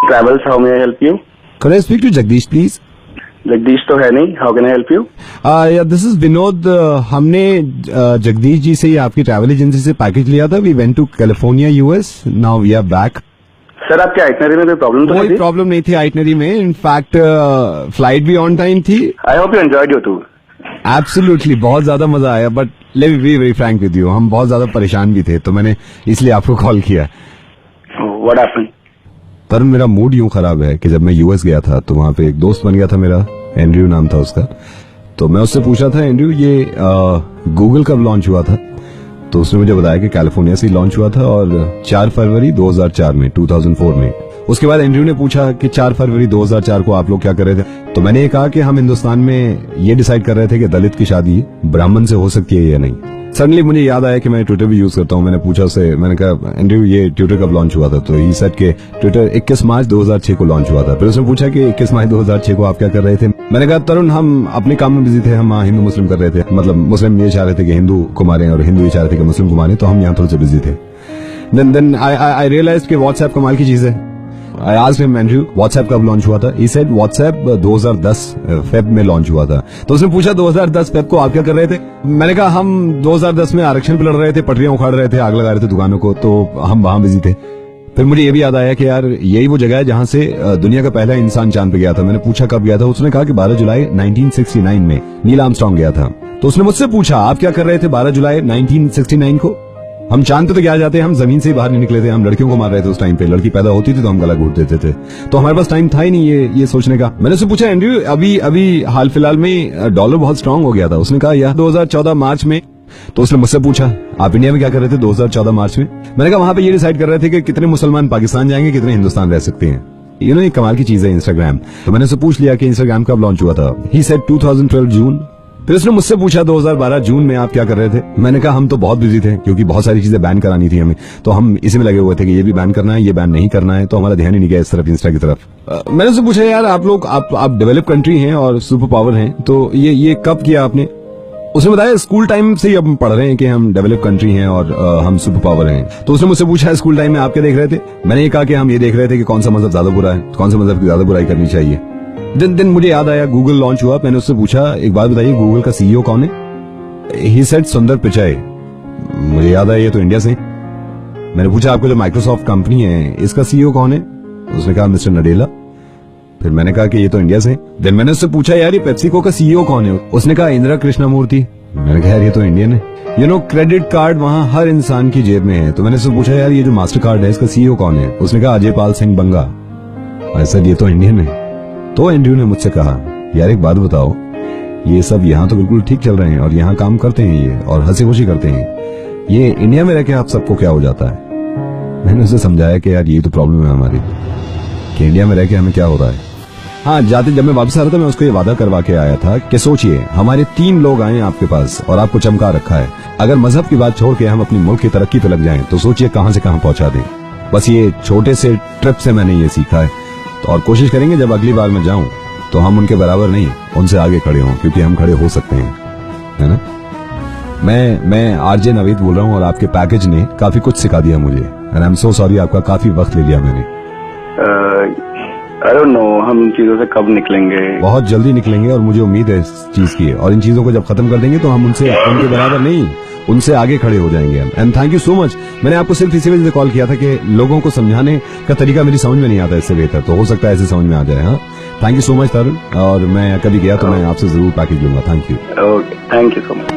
Travels, how may I help you? Could I speak to Jagdish, please? Jagdish तो है नहीं. How can I help you? Yeah, this is Vinod. हमने जगदीश जी से ही आपकी travel agency से package लिया था. We went to California, US. Now we are back. Sir आपके आइटनरी में कोई प्रॉब्लम तो नहीं कोई थी? प्रॉब्लम नहीं थी आइटनरी में. इनफैक्ट फ्लाइट भी ऑन टाइम थी. I hope you enjoyed your tour. Absolutely बहुत ज्यादा मजा आया. But let me be very Frank with you, हम बहुत ज्यादा परेशान भी थे, तो मैंने इसलिए आपको कॉल किया. What happened? पर मेरा मूड यूं खराब है कि जब मैं यूएस गया था तो वहां पे एक दोस्त बन गया था मेरा, एंड्रयू नाम था उसका. तो मैं उससे पूछा था, एंड्रयू ये गूगल कब लॉन्च हुआ था? तो उसने मुझे बताया कि कैलिफोर्निया से लॉन्च हुआ था और 4 फरवरी 2004 में 2004 में. उसके बाद एंड्रयू ने पूछा कि 4 फरवरी 2004 को आप लोग क्या कर रहे थे? तो मैंने ये कहा कि हम हिंदुस्तान में ये डिसाइड कर रहे थे कि दलित की शादी ब्राह्मण से हो सकती है या नहीं. सडनली मुझे याद आया कि मैं ट्विटर भी यूज करता हूँ. मैंने पूछा उससे, मैंने कहा एंड्रयू ये ट्विटर कब लॉन्च हुआ था? तो ही सेड के ट्विटर 21 मार्च 2006 को लॉन्च हुआ था. फिर उसने पूछा कि 21 मार्च 2006 को आप क्या कर रहे थे? मैंने कहा तरुण हम अपने काम में बिजी थे, हम हिंदू मुस्लिम कर रहे थे. मतलब मुस्लिम ये चाह रहे थे कि हिंदू को मारें और हिंदू ये चाह रहे थे कि मुस्लिम को मारें, तो हम यहाँ थोड़े से बिजी थे. देन आई रियलाइज्ड कि व्हाट्सएप कमाल की चीज है. I asked him, Andrew, WhatsApp कब लॉन्च हुआ था? He said WhatsApp 2010 फेब में लॉन्च हुआ था. तो उसने पूछा 2010 फेब को आप क्या कर रहे थे? मैंने कहा हम 2010 में आरक्षण पे लड़ रहे थे, पटरियां उखाड़ रहे थे, आग लगा रहे थे दुकानों को, तो हम वहां बिजी थे. फिर मुझे ये भी याद आया कि यार यही वो जगह है जहां से दुनिया का पहला इंसान चांद पे गया था. मैंने पूछा कब गया था? उसने कहा कि 12 जुलाई 1969 में नील आर्मस्ट्रांग गया था. तो उसने मुझसे पूछा आप क्या कर रहे थे 12 जुलाई 1969 को? हम चांद पे तो क्या जाते हैं, हम जमीन से ही बाहर नहीं निकले थे. हम लड़कियों को मार रहे थे उस टाइम पे. लड़की पैदा होती थी तो हम गला घोट देते थे. तो हमारे पास टाइम था ही नहीं ये सोचने का. मैंने उससे पूछा एंड्रयू अभी हाल फिलहाल में डॉलर बहुत स्ट्रांग हो गया था. उसने कहा यह 2014 मार्च में. तो उसने मुझसे पूछा आप इंडिया में क्या कर रहे थे 2014 मार्च में? मैंने कहा वहां पे ये डिसाइड कर रहे थे कि कितने मुसलमान पाकिस्तान जाएंगे, कितने हिंदुस्तान रह सकते हैं. ये कमाल की चीज है इंस्टाग्राम. तो मैंने उससे पूछ लिया कि इंस्टाग्राम कब लॉन्च हुआ था? ही सेड 2012 जून. फिर उसने मुझसे पूछा 2012 जून में आप क्या कर रहे थे? मैंने कहा हम तो बहुत बिजी थे क्योंकि बहुत सारी चीजें बैन करानी थी हमें, तो हम इसी में लगे हुए थे कि ये भी बैन करना है, ये बैन नहीं करना है. तो हमारा ध्यान ही नहीं गया इस तरफ, इंस्टा की तरफ. मैंने उससे पूछा यार आप लोग आप डेवलप कंट्री हैं और सुपर पावर हैं, तो ये कब किया आपने? उसने बताया स्कूल टाइम से ही हम पढ़ रहे हैं कि हम डेवलप कंट्री हैं और हम सुपर पावर हैं. तो उसने मुझसे पूछा स्कूल टाइम में आप क्या देख रहे थे? मैंने ये कहा कि हम ये देख रहे थे कि कौन सा मजहब ज्यादा बुरा है, कौन सा मजहब की ज्यादा बुराई करनी चाहिए. दिन मुझे याद आया गूगल लॉन्च हुआ. मैंने उससे पूछा एक बात बताइए गूगल का सीईओ कौन है? ही सेड सुंदर पिचाई. मुझे याद आया ये तो इंडिया से. मैंने पूछा आपको जो माइक्रोसॉफ्ट कंपनी है इसका सीईओ कौन है? उसने कहा मिस्टर नडेला. फिर मैंने कहा कि ये तो इंडिया से. देन मैंने उससे पूछा यार ये पेप्सिको का सीईओ कौन है? उसने कहा इंदिरा कृष्णमूर्ति. मैंने कहा यार ये तो इंडियन है. क्रेडिट कार्ड वहां हर इंसान की जेब में है. तो मैंने उससे पूछा यार ये जो मास्टर कार्ड है इसका सीईओ कौन है? उसने कहा अजय पाल सिंह बंगा. ऐसा ये तो इंडियन है. तो एंड्रयू ने मुझसे कहा यार एक बात बताओ, ये सब यहाँ तो बिल्कुल ठीक चल रहे हैं और यहाँ काम करते हैं ये और हंसी खुशी करते हैं, ये इंडिया में रह के आप सबको क्या हो जाता है? मैंने उसे समझाया कि यार ये तो प्रॉब्लम है हमारी कि इंडिया में रह के हमें क्या हो रहा है. हाँ, जाते जब मैं वापस आ रहा था मैं उसको ये वादा करवा के आया था कि सोचिए हमारे 3 लोग आए आपके पास और आपको चमका रखा है. अगर मजहब की बात छोड़ के हम अपनी मुल्क की तरक्की पे लग जाएं तो सोचिए कहां से कहां पहुंचा दें. बस ये छोटे से ट्रिप से मैंने ये सीखा है. और कोशिश करेंगे जब अगली बार मैं जाऊं तो हम उनके बराबर नहीं उनसे आगे खड़े हों, क्योंकि हम खड़े हो सकते हैं, है ना. मैं आरजे नवीद बोल रहा हूं और आपके पैकेज ने काफी कुछ सिखा दिया मुझे. And I am so sorry, आपका काफी वक्त ले लिया मैंने. आई डोंट नो हम इन चीजों से कब निकलेंगे. बहुत जल्दी निकलेंगे और मुझे उम्मीद है इस चीज की. और इन चीजों को जब खत्म कर देंगे तो हम उनके बराबर नहीं उनसे आगे खड़े हो जाएंगे. And thank you so much. मैंने आपको सिर्फ इसी वजह से कॉल किया था कि लोगों को समझाने का तरीका मेरी समझ में नहीं आता इससे बेहतर, तो हो सकता है ऐसे समझ में आ जाए. हाँ, थैंक यू सो मच तरुण. और मैं कभी गया तो मैं आपसे जरूर पैकेज लूंगा. Thank you. Okay, thank you so much.